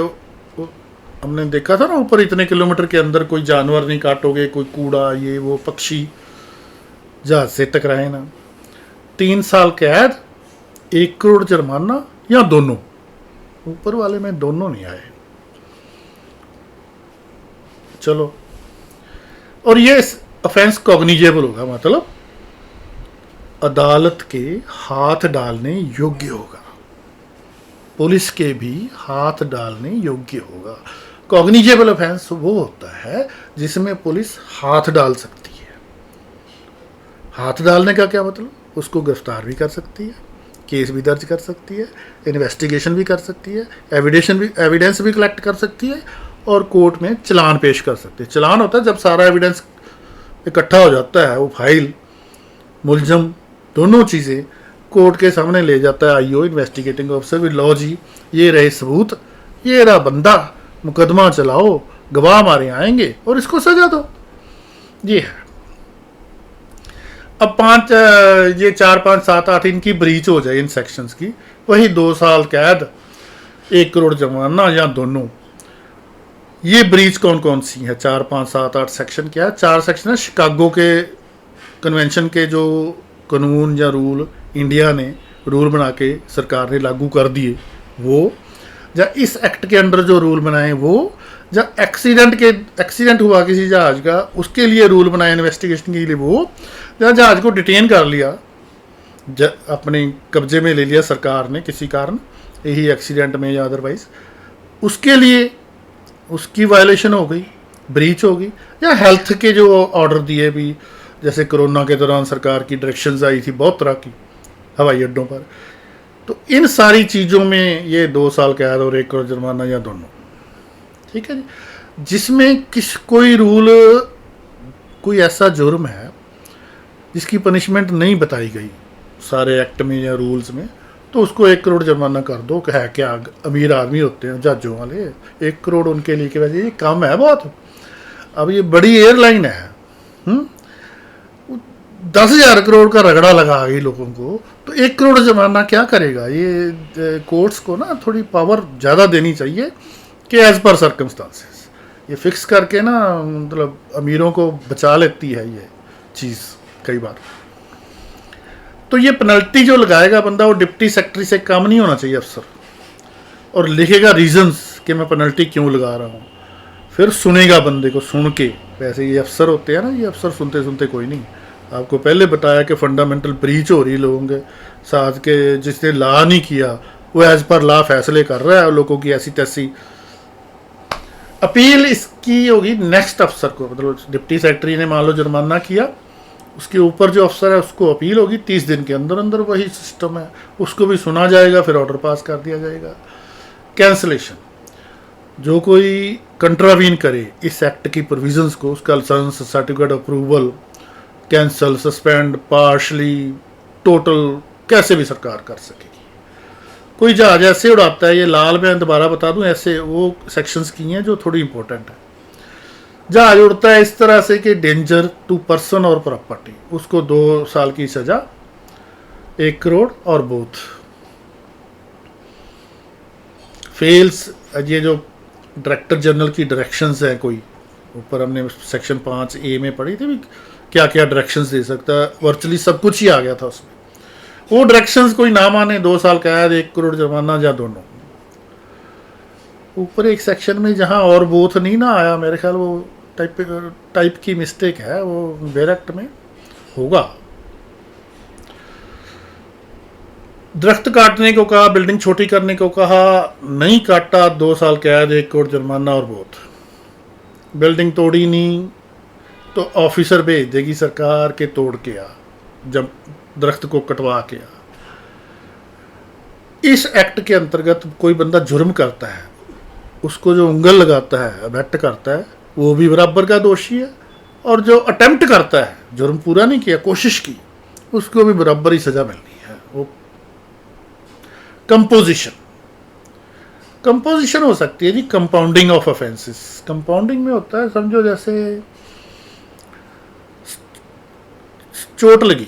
हमने देखा था ना, ऊपर इतने किलोमीटर के अंदर कोई जानवर नहीं काटोगे, कोई कूड़ा ये वो पक्षी जहाज से टकराए ना, 3 साल कैद, 1 करोड़ जुर्माना, या दोनों। ऊपर वाले में दोनों नहीं आए, चलो। और ये ऑफेंस कॉग्निजेबल होगा, मतलब अदालत के हाथ डालने योग्य होगा। पुलिस के भी हाथ डालने योग्य होगा। कॉग्निजेबल ऑफेंस वो होता है जिसमें पुलिस हाथ डाल सकती है। हाथ डालने का क्या मतलब? उसको गिरफ्तार भी कर सकती है, केस भी दर्ज कर सकती है, इन्वेस्टिगेशन भी कर सकती है, एविडेंस भी कलेक्ट कर सकती है और कोर्ट में चलान पेश कर सकती है। चलान होता है जब सारा एविडेंस इकट्ठा हो जाता है, वो फाइल, मुलजम, दोनों चीज़ें कोर्ट के सामने ले जाता है आईओ, इन्वेस्टिगेटिंग ऑफिसर। भी लो जी, ये रहे सबूत, ये रहा बंदा, मुकदमा चलाओ, गवाह हमारे आएंगे और इसको सजा दो। ये है। अब 4, 5, 7, 8 इनकी ब्रीच हो जाए इन सेक्शंस की, वही 2 साल कैद, 1 करोड़ जुर्माना या दोनों। ये ब्रीच कौन कौन सी है? 4, 5, 7, 8 सेक्शन क्या है? 4 सेक्शन है शिकागो के कन्वेंशन के, जो कानून या रूल इंडिया ने रूल बना के सरकार ने लागू कर दिए वो, या इस एक्ट के अंडर जो रूल बनाए वो, या एक्सीडेंट हुआ किसी जहाज का उसके लिए रूल बनाए इन्वेस्टिगेशन के लिए वो, या जहाज को डिटेन कर लिया, अपने कब्जे में ले लिया सरकार ने किसी कारण, यही एक्सीडेंट में या अदरवाइज, उसके लिए उसकी वायलेशन हो गई, ब्रीच हो गई। या हेल्थ के जो ऑर्डर दिए भी, जैसे कोरोना के दौरान सरकार की डायरेक्शंस आई थी बहुत तरह की हवाई अड्डों पर, तो इन सारी चीज़ों में ये 2 साल कैद और 1 करोड़ जुर्माना या दोनों। ठीक है जी। जिसमें कोई रूल, कोई ऐसा जुर्म है जिसकी पनिशमेंट नहीं बताई गई सारे एक्ट में या रूल्स में, तो उसको 1 करोड़ जुर्माना कर दो। है क्या, अमीर आदमी होते हैं जहाजों वाले, 1 करोड़ उनके लिए, वैसे ये कम है बहुत। अब ये बड़ी एयरलाइन है, 10,000 करोड़ का रगड़ा लगा गई लोगों को, तो 1 करोड़ जुर्माना क्या करेगा? ये कोर्ट्स को ना थोड़ी पावर ज़्यादा देनी चाहिए कि एज पर सर्कमस्टांसेस ये फिक्स करके ना, मतलब अमीरों को बचा लेती है ये चीज़ कई बार। तो ये पेनल्टी जो लगाएगा बंदा, वो डिप्टी सेक्रेटरी से कम नहीं होना चाहिए अफसर, और लिखेगा रीजंस कि मैं पेनल्टी क्यों लगा रहा हूँ, फिर सुनेगा बंदे को, सुन के। वैसे ये अफसर होते हैं ना, ये अफसर सुनते सुनते कोई नहीं। आपको पहले बताया कि फंडामेंटल ब्रीच हो रही लोगों के साथ, के जिसने लॉ नहीं किया वो एज पर लॉ फैसले कर रहा है, लोगों की ऐसी तैसी। अपील इसकी होगी नेक्स्ट अफसर को, मतलब डिप्टी सेक्रेटरी ने मान लो जुर्माना किया, उसके ऊपर जो अफसर है उसको अपील होगी 30 दिन के अंदर अंदर, वही सिस्टम है, उसको भी सुना जाएगा, फिर ऑर्डर पास कर दिया जाएगा। कैंसलेशन, जो कोई कंट्रावीन करे इस एक्ट की प्रोविजंस को, उसका licence, certificate approval, cancel, suspend, partially, total, कैसे भी सरकार कर सकेगी। कोई जहाज ऐसे उड़ाता है, ये लाल मैं दोबारा बता दूं, ऐसे वो सेक्शंस की हैं जो थोड़ी इंपॉर्टेंट है। जहाज उड़ता है इस तरह से कि डेंजर टू पर्सन और प्रॉपर्टी, उसको 2 साल की सजा, 1 करोड़ और बोथ। फेल्स, ये जो डायरेक्टर जनरल की डायरेक्शंस हैं, कोई ऊपर हमने सेक्शन 5A में पढ़ी थी क्या क्या डायरेक्शंस दे सकता है, वर्चुअली सब कुछ ही आ गया था उसमें। वो डायरेक्शंस कोई ना माने, 2 साल कैद, 1 करोड़ जुर्माना या दोनों। ऊपर एक सेक्शन में जहां और बोथ नहीं ना आया, मेरे ख्याल वो टाइप की मिस्टेक है, वो डायरेक्ट में होगा। दरख्त काटने को कहा, बिल्डिंग छोटी करने को कहा, नहीं काटा, 2 साल कैद, 1 करोड़ जुर्माना और बोथ। बिल्डिंग तोड़ी नहीं तो ऑफिसर भेज देगी सरकार के तोड़ के आ, जब दरख्त को कटवा के आ। इस एक्ट के अंतर्गत कोई बंदा जुर्म करता है, उसको जो उंगल लगाता है, अबेट करता है, वो भी बराबर का दोषी है, और जो अटेम्प्ट करता है, जुर्म पूरा नहीं किया, कोशिश की, उसको भी बराबर ही सजा मिलनी है। वो कंपोजिशन हो सकती है जी, कंपाउंडिंग ऑफ ऑफेंसेस। कंपाउंडिंग में होता है, समझो जैसे चोट लगी,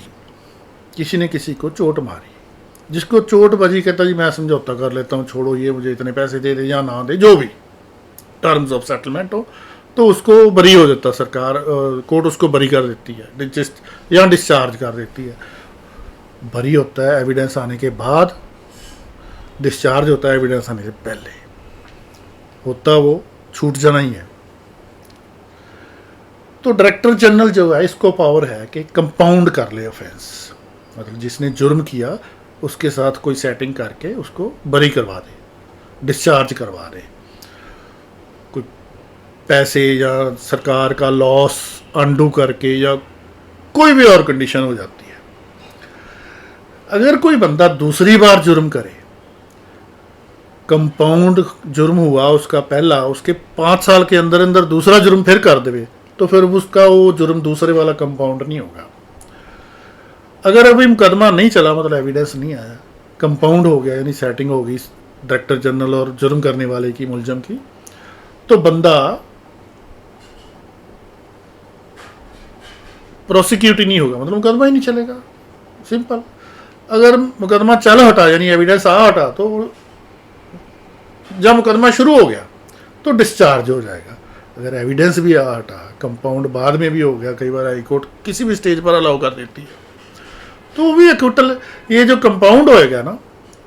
किसी ने किसी को चोट मारी, जिसको चोट बजी कहता जी मैं समझौता कर लेता हूँ, छोड़ो, ये मुझे इतने पैसे दे दे या ना दे, जो भी टर्म्स ऑफ सेटलमेंट हो, तो उसको बरी हो जाता सरकार, कोर्ट उसको बरी कर देती है, या डिस्चार्ज कर देती है। बरी होता है एविडेंस आने के बाद, डिस्चार्ज होता है एविडेंस आने से पहले। होता वो छूट जाना ही है। तो डायरेक्टर जनरल जो है, इसको पावर है कि कंपाउंड कर ले ऑफेंस, मतलब जिसने जुर्म किया उसके साथ कोई सेटिंग करके उसको बरी करवा दे। डिस्चार्ज करवा रहे, कोई पैसे या सरकार का लॉस अंडू करके या कोई भी और कंडीशन हो जाती है। अगर कोई बंदा दूसरी बार जुर्म करे, कंपाउंड जुर्म हुआ उसका पहला, उसके 5 साल के अंदर अंदर दूसरा जुर्म फिर कर देवे, तो फिर उसका वो जुर्म दूसरे वाला कंपाउंड नहीं होगा। अगर अभी मुकदमा नहीं चला, मतलब एविडेंस नहीं आया, कंपाउंड हो गया, यानी सेटिंग हो गई डायरेक्टर जनरल और जुर्म करने वाले की, मुलजम की, तो बंदा प्रोसिक्यूट ही नहीं होगा, मतलब मुकदमा ही नहीं चलेगा, सिंपल। अगर मुकदमा चल हटा, यानी एविडेंस आ हटा, तो जब मुकदमा शुरू हो गया तो डिस्चार्ज हो जाएगा। अगर एविडेंस भी आ हटा, कंपाउंड बाद में भी हो गया, कई बार हाई कोर्ट किसी भी स्टेज पर अलाउ कर देती है, तो वो भी एक्यूटल, ये जो कंपाउंड होएगा ना,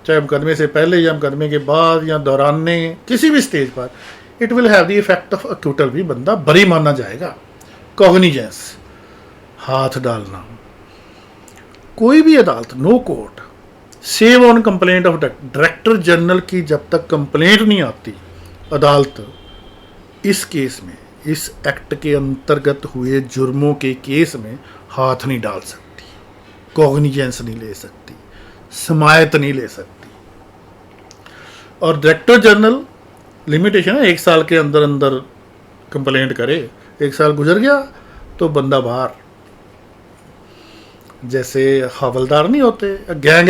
चाहे मुकदमे से पहले या मुकदमे के बाद या दौरान किसी भी स्टेज पर, it will have the effect of acquittal, भी बंदा बरी माना जाएगा। कॉग्निजेंस, हाथ डालना, कोई भी अदालत, no court save on complaint of director general की जब तक कंप्लेंट नहीं आती, अदालत इस केस में, इस एक्ट के अंतर्गत हुए जुर्मों के केस में हाथ नहीं डाल सकती, कॉग्निजेंस नहीं ले सकती, समायत नहीं ले सकती। और डायरेक्टर जनरल लिमिटेशन है 1 साल के अंदर अंदर कंप्लेंट करे, 1 साल गुजर गया तो बंदा बाहर। जैसे हवलदार नहीं होते, गैंग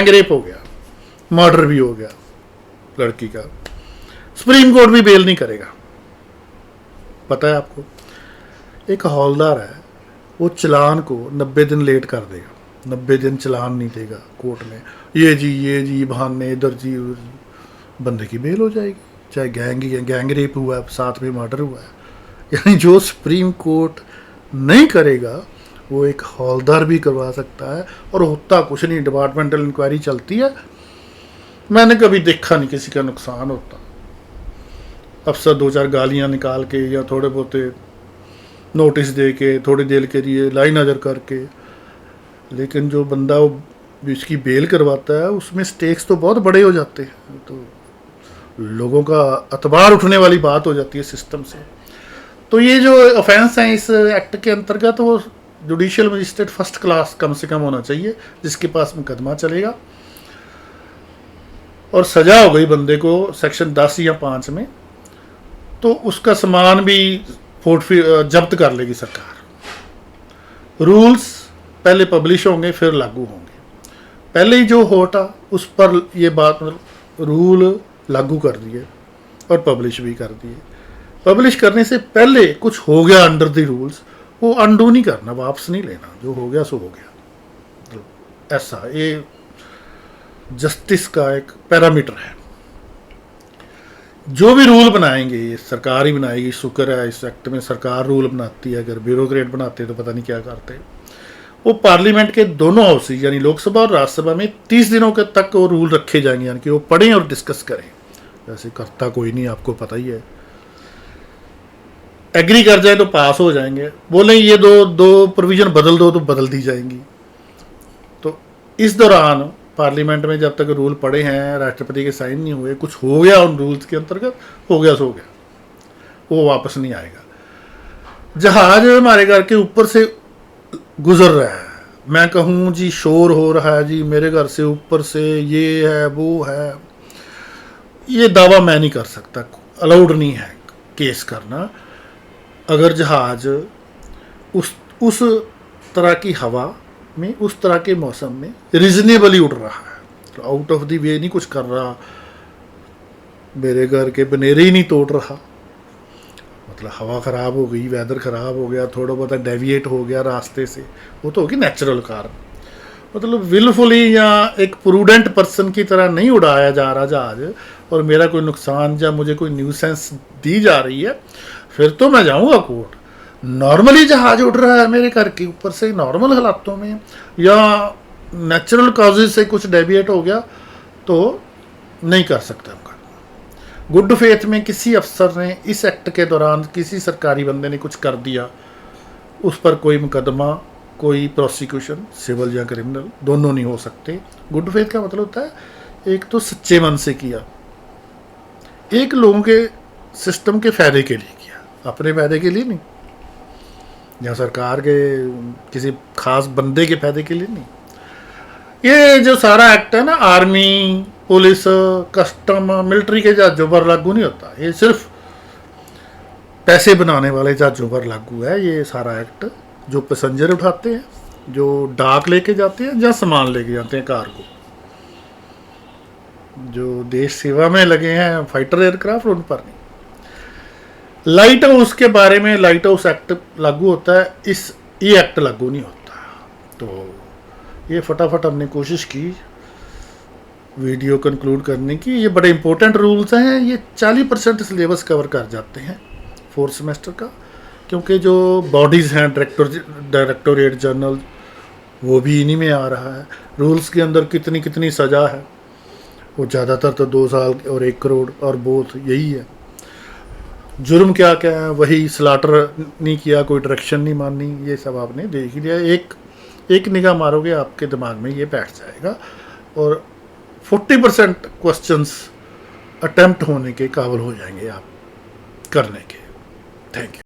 रेप हो गया, मर्डर भी हो गया लड़की का, सुप्रीम कोर्ट भी बेल नहीं करेगा। पता है आपको, एक हवलदार है, वो चालान को 90 दिन लेट कर देगा, 90 दिन चालान नहीं देगा कोर्ट में, ये जी बहाने, इधर जी उधर जी, बंदे की बेल हो जाएगी, चाहे गैंग रेप हुआ है, साथ में मर्डर हुआ है। यानी जो सुप्रीम कोर्ट नहीं करेगा वो एक हवलदार भी करवा सकता है, और होता कुछ नहीं, डिपार्टमेंटल इंक्वायरी चलती है, मैंने कभी देखा नहीं किसी का नुकसान होता। अफसर 2-4 गालियाँ निकाल के या थोड़े बहुत नोटिस दे के थोड़ी देर के लिए लाई नज़र करके, लेकिन जो बंदा वो इसकी बेल करवाता है उसमें स्टेक्स तो बहुत बड़े हो जाते हैं, तो लोगों का अतबार उठने वाली बात हो जाती है सिस्टम से। तो ये जो ऑफेंस हैं इस एक्ट के अंतर्गत, वो जुडिशियल मजिस्ट्रेट फर्स्ट क्लास कम से कम होना चाहिए, जिसके पास मुकदमा चलेगा, और सजा हो गई बंदे को सेक्शन 10 या 5 में, तो उसका सामान भी जब्त कर लेगी सरकार। रूल्स पहले पब्लिश होंगे फिर लागू होंगे, पहले ही जो होता उस पर ये बात रूल लागू कर दिए और पब्लिश भी कर दिए। पब्लिश करने से पहले कुछ हो गया अंडर द रूल्स, वो अंडू नहीं करना, वापस नहीं लेना, जो हो गया सो हो गया। तो ऐसा ये जस्टिस का एक पैरामीटर है। जो भी रूल बनाएंगे ये सरकार ही बनाएगी, शुक्र है इस एक्ट में सरकार रूल बनाती है, अगर ब्यूरोक्रेट बनाते तो पता नहीं क्या करते। वो पार्लियामेंट के दोनों हाउस यानी लोकसभा और राज्यसभा में 30 दिनों के तक वो रूल रखे जाएंगे, यानी कि वो पढ़ें और डिस्कस करें। वैसे करता कोई नहीं, आपको पता ही है, एग्री कर जाए तो पास हो जाएंगे, बोले ये दो प्रोविजन बदल दो तो बदल दी जाएंगी। तो इस दौरान पार्लियामेंट में जब तक रूल पड़े हैं, राष्ट्रपति के साइन नहीं हुए, कुछ हो गया उन रूल्स के अंतर्गत, हो गया सो हो गया, वो वापस नहीं आएगा। जहाज हमारे घर के ऊपर से गुजर रहा है, मैं कहूँ जी शोर हो रहा है जी मेरे घर से ऊपर से, ये है वो है, ये दावा मैं नहीं कर सकता, अलाउड नहीं है केस करना। अगर जहाज उस तरह की हवा में, उस तरह के मौसम में रीजनेबली उड़ रहा है, तो आउट ऑफ द वे नहीं कुछ कर रहा, मेरे घर के बनेरे ही नहीं तोड़ रहा, मतलब हवा ख़राब हो गई, वेदर ख़राब हो गया, थोड़ा बहुत डेविएट हो गया रास्ते से, वो तो होगी नेचुरल कारण, मतलब विलफुली या एक प्रूडेंट पर्सन की तरह नहीं उड़ाया जा रहा जहाज, और मेरा कोई नुकसान या मुझे कोई न्यूसेंस दी जा रही है, फिर तो मैं जाऊंगा कोर्ट। नॉर्मली जहाज उड़ रहा है मेरे घर के ऊपर से नॉर्मल हालातों में, या नेचुरल कॉजेज से कुछ डेविएट हो गया, तो नहीं कर सकता। गुड फेथ में किसी अफसर ने इस एक्ट के दौरान किसी सरकारी बंदे ने कुछ कर दिया, उस पर कोई मुकदमा, कोई प्रोसिक्यूशन, सिविल या क्रिमिनल दोनों नहीं हो सकते। गुड फेथ का मतलब होता है एक तो सच्चे मन से किया, एक लोगों के सिस्टम के फ़ायदे के लिए किया, अपने फ़ायदे के लिए नहीं, या सरकार के किसी खास बंदे के फ़ायदे के लिए नहीं। ये जो सारा एक्ट है ना, आर्मी, पुलिस, कस्टम, मिलिट्री के जहाज़ों पर लागू नहीं होता, ये सिर्फ पैसे बनाने वाले जहाज़ों पर लागू है ये सारा एक्ट। जो पैसेंजर उठाते हैं, जो डाक लेके जाते हैं, या सामान लेके जाते हैं, कार्गो, जो देश सेवा में लगे हैं, फाइटर एयरक्राफ्ट, उन पर नहीं। लाइट हाउस के बारे में लाइट हाउस एक्ट लागू होता है, ये एक्ट लागू नहीं होता। तो ये फटाफट हमने कोशिश की वीडियो कंक्लूड करने की। ये बड़े इंपॉर्टेंट रूल्स हैं, ये 40% सिलेबस कवर कर जाते हैं 4th सेमेस्टर का, क्योंकि जो बॉडीज़ हैं डायरेक्टोरेट जनरल, वो भी इन्हीं में आ रहा है। रूल्स के अंदर कितनी कितनी सज़ा है, वो ज़्यादातर तो 2 साल और 1 करोड़ और बोथ यही है। जुर्म क्या क्या है, वही स्लाटर नहीं किया, कोई डायरेक्शन नहीं मानी, ये सब आपने देख ही लिया। एक निगाह मारोगे आपके दिमाग में ये बैठ जाएगा, और 40% क्वेश्चंस अटेम्प्ट होने के काबिल हो जाएंगे आप करने के। Thank you.